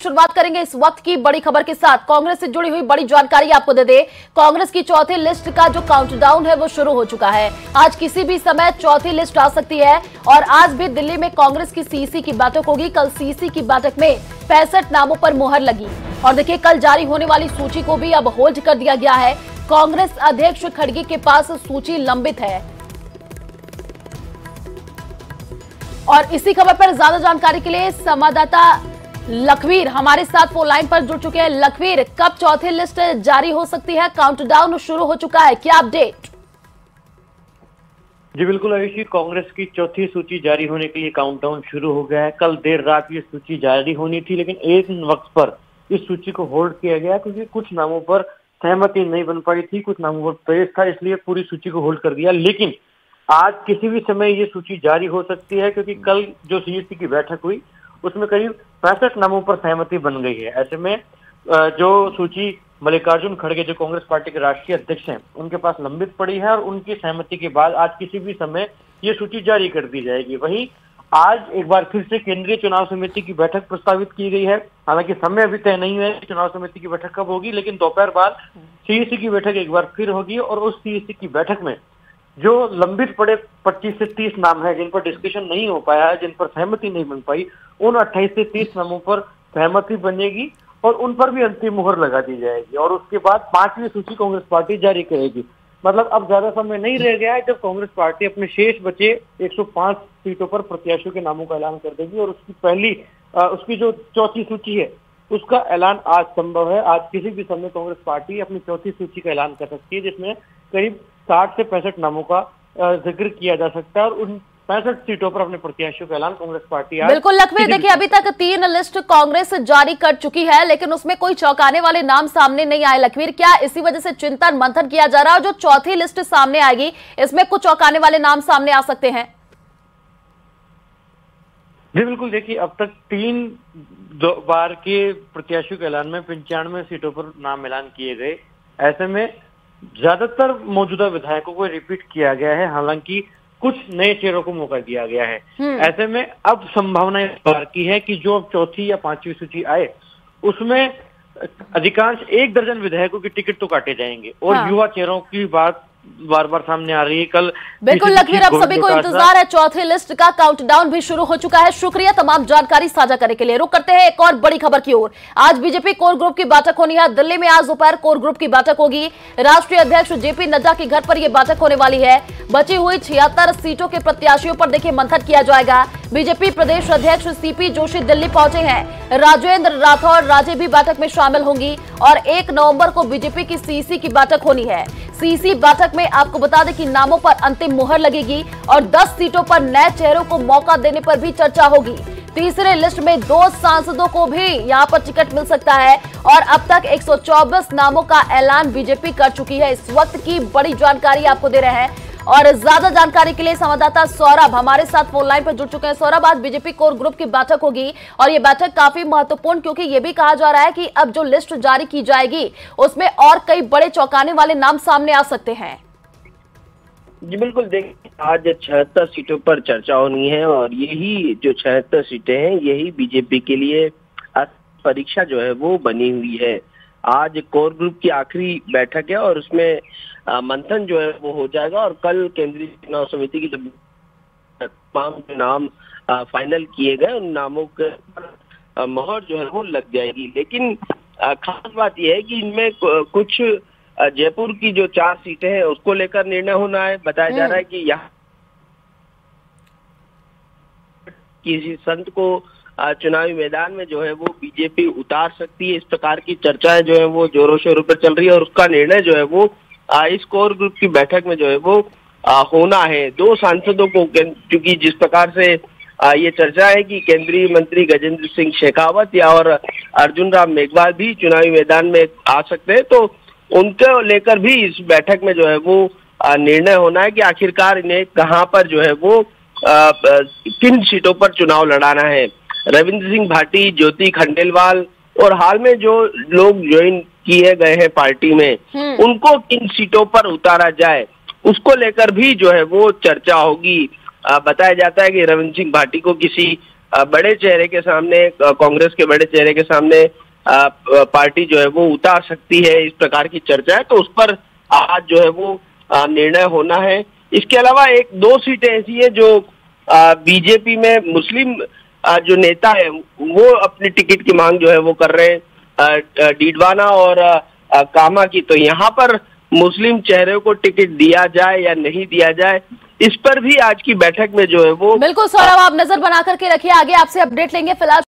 शुरुआत करेंगे इस वक्त की बड़ी खबर के साथ। कांग्रेस से जुड़ी हुई बड़ी जानकारी आपको दे दे। कांग्रेस की चौथी लिस्ट का जो काउंटडाउन है वो शुरू हो चुका है। आज किसी भी समय चौथी लिस्ट आ सकती है और आज भी दिल्ली में कांग्रेस की सीसी की बैठक होगी। कल सीसी की बैठक में 65 नामों पर मुहर लगी और देखिए कल जारी होने वाली सूची को भी अब होल्ड कर दिया गया है। कांग्रेस अध्यक्ष खड़गे के पास सूची लंबित है और इसी खबर पर ज्यादा जानकारी के लिए संवाददाता लखवीर हमारे साथ फोन लाइन पर जुड़ चुके हैं। लखवीर, कब चौथी लिस्ट जारी हो सकती है? काउंटडाउन शुरू हो चुका है, क्या अपडेट? जी बिल्कुल आयुषी, कांग्रेस की चौथी सूची जारी होने के लिए काउंटडाउन शुरू हो गया है। कल देर रात ये सूची जारी होनी थी, लेकिन एक वक्त पर इस सूची को होल्ड किया गया क्योंकि कुछ नामों पर सहमति नहीं बन पाई थी, कुछ नामों पर पेश था, इसलिए पूरी सूची को होल्ड कर दिया। लेकिन आज किसी भी समय ये सूची जारी हो सकती है क्योंकि कल जो सीएसी की बैठक हुई उसमें करीब 65 नामों पर सहमति बन गई है। ऐसे में जो सूची मल्लिकार्जुन खड़गे जो कांग्रेस पार्टी के राष्ट्रीय अध्यक्ष हैं उनके पास लंबित पड़ी है और उनकी सहमति के बाद आज किसी भी समय ये सूची जारी कर दी जाएगी। वहीं आज एक बार फिर से केंद्रीय चुनाव समिति की बैठक प्रस्तावित की गई है। हालांकि समय अभी तय नहीं है चुनाव समिति की बैठक कब होगी, लेकिन दोपहर बाद सीईसी की बैठक एक बार फिर होगी और उस सीईसी की बैठक में जो लंबित पड़े 25 से 30 नाम है जिन पर डिस्कशन नहीं हो पाया है, जिन पर सहमति नहीं बन पाई, उन 28 से 30 नामों पर सहमति बनेगी और उन पर भी अंतिम मुहर लगा दी जाएगी और उसके बाद 5वीं सूची कांग्रेस पार्टी जारी करेगी। मतलब अब ज्यादा समय नहीं रह गया है जब कांग्रेस पार्टी अपने शेष बचे 105 सीटों पर प्रत्याशियों के नामों का ऐलान कर देगी और उसकी जो चौथी सूची है उसका ऐलान आज संभव है। आज किसी भी समय कांग्रेस पार्टी अपनी चौथी सूची का ऐलान कर सकती है जिसमें करीब 60 से 65 नामों का जिक्र किया जा सकता है और उन 65 सीटों पर अपने प्रत्याशियों का ऐलान कांग्रेस पार्टी आज बिल्कुल लखवीर, देखिए अभी तक 3 लिस्ट कांग्रेस जारी कर चुकी है लेकिन उसमें कोई चौंकाने वाले नाम सामने नहीं आए। लखवीर, क्या इसी वजह से चिंतन मंथन किया जा रहा है और जो चौथी लिस्ट सामने आएगी इसमें कुछ चौंकाने वाले नाम सामने आ सकते हैं? जी बिल्कुल, देखिए अब तक 3 बार के प्रत्याशियों के ऐलान में 95 सीटों पर नाम ऐलान किए गए। ऐसे में ज्यादातर मौजूदा विधायकों को रिपीट किया गया है, हालांकि कुछ नए चेहरों को मौका दिया गया है। ऐसे में अब संभावना इस बार की है कि जो अब चौथी या 5वीं सूची आए उसमें अधिकांश 1 दर्जन विधायकों की टिकट तो काटे जाएंगे और युवा चेहरों की बात बार बार सामने आ रही है। कल बिल्कुल लखवीर, अब सभी को इंतजार है, चौथी लिस्ट का काउंटडाउन भी शुरू हो चुका है। शुक्रिया तमाम जानकारी साझा करने के लिए। रुक करते हैं एक और बड़ी खबर की ओर। आज बीजेपी कोर ग्रुप की बैठक होनी है दिल्ली में। आज दोपहर कोर ग्रुप की बैठक होगी। राष्ट्रीय अध्यक्ष जेपी नड्डा के घर पर यह बैठक होने वाली है। बची हुई 76 सीटों के प्रत्याशियों पर देखिए मंथन किया जाएगा। बीजेपी प्रदेश अध्यक्ष सीपी जोशी दिल्ली पहुंचे हैं। राजेंद्र राठौर राजे भी बैठक में शामिल होंगी और 1 नवंबर को बीजेपी की सीसी की बैठक होनी है। सीसी बैठक में आपको बता दें कि नामों पर अंतिम मुहर लगेगी और 10 सीटों पर नए चेहरों को मौका देने पर भी चर्चा होगी। तीसरे लिस्ट में 2 सांसदों को भी यहां पर टिकट मिल सकता है और अब तक 124 नामों का ऐलान बीजेपी कर चुकी है। इस वक्त की बड़ी जानकारी आपको दे रहे हैं और ज्यादा जानकारी के लिए संवाददाता सौरभ हमारे साथ फोन लाइन पर जुड़ चुके हैं। सौरभ, आज बीजेपी कोर ग्रुप की बैठक होगी और ये बैठक काफी महत्वपूर्ण क्योंकि ये भी कहा जा रहा है कि अब जो लिस्ट जारी की जाएगी उसमें और कई बड़े चौंकाने वाले नाम सामने आ सकते हैं। जी बिल्कुल, देखिए आज 76 सीटों पर चर्चा होनी है और यही जो 76 सीटें हैं यही बीजेपी के लिए परीक्षा जो है वो बनी हुई है। आज कोर ग्रुप की आखिरी बैठक है और उसमें मंथन जो है वो हो जाएगा और कल केंद्रीय चुनाव समिति की जब तमाम नाम फाइनल किए गए उन नामों के मोहर जो है वो लग जाएगी। लेकिन खास बात यह है कि इनमें कुछ जयपुर की जो 4 सीटें हैं उसको लेकर निर्णय होना है। बताया जा रहा है कि यहाँ किसी संत को चुनावी मैदान में जो है वो बीजेपी उतार सकती है। इस प्रकार की चर्चाएं जो है वो जोरों शोरों पर चल रही है और उसका निर्णय जो है वो इस कोर ग्रुप की बैठक में जो है वो होना है। 2 सांसदों को, क्योंकि जिस प्रकार से ये चर्चा है कि केंद्रीय मंत्री गजेंद्र सिंह शेखावत या और अर्जुन राम मेघवाल भी चुनावी मैदान में आ सकते हैं, तो उनको लेकर भी इस बैठक में जो है वो निर्णय होना है कि आखिरकार इन्हें कहां पर जो है वो किन सीटों पर चुनाव लड़ाना है। रविंद्र सिंह भाटी, ज्योति खंडेलवाल और हाल में जो लोग ज्वाइन किए गए हैं पार्टी में उनको किन सीटों पर उतारा जाए उसको लेकर भी जो है वो चर्चा होगी। बताया जाता है कि रविंद्र सिंह भाटी को किसी बड़े चेहरे के सामने, कांग्रेस के बड़े चेहरे के सामने पार्टी जो है वो उतार सकती है, इस प्रकार की चर्चा है। तो उस पर आज जो है वो निर्णय होना है। इसके अलावा एक दो सीटें ऐसी है जो बीजेपी में मुस्लिम जो नेता है वो अपनी टिकट की मांग जो है वो कर रहे हैं, डीडवाना और कामा की। तो यहाँ पर मुस्लिम चेहरे को टिकट दिया जाए या नहीं दिया जाए, इस पर भी आज की बैठक में जो है वो बिल्कुल सौरभ, आप नजर बना करके रखिए, आगे आपसे अपडेट लेंगे। फिलहाल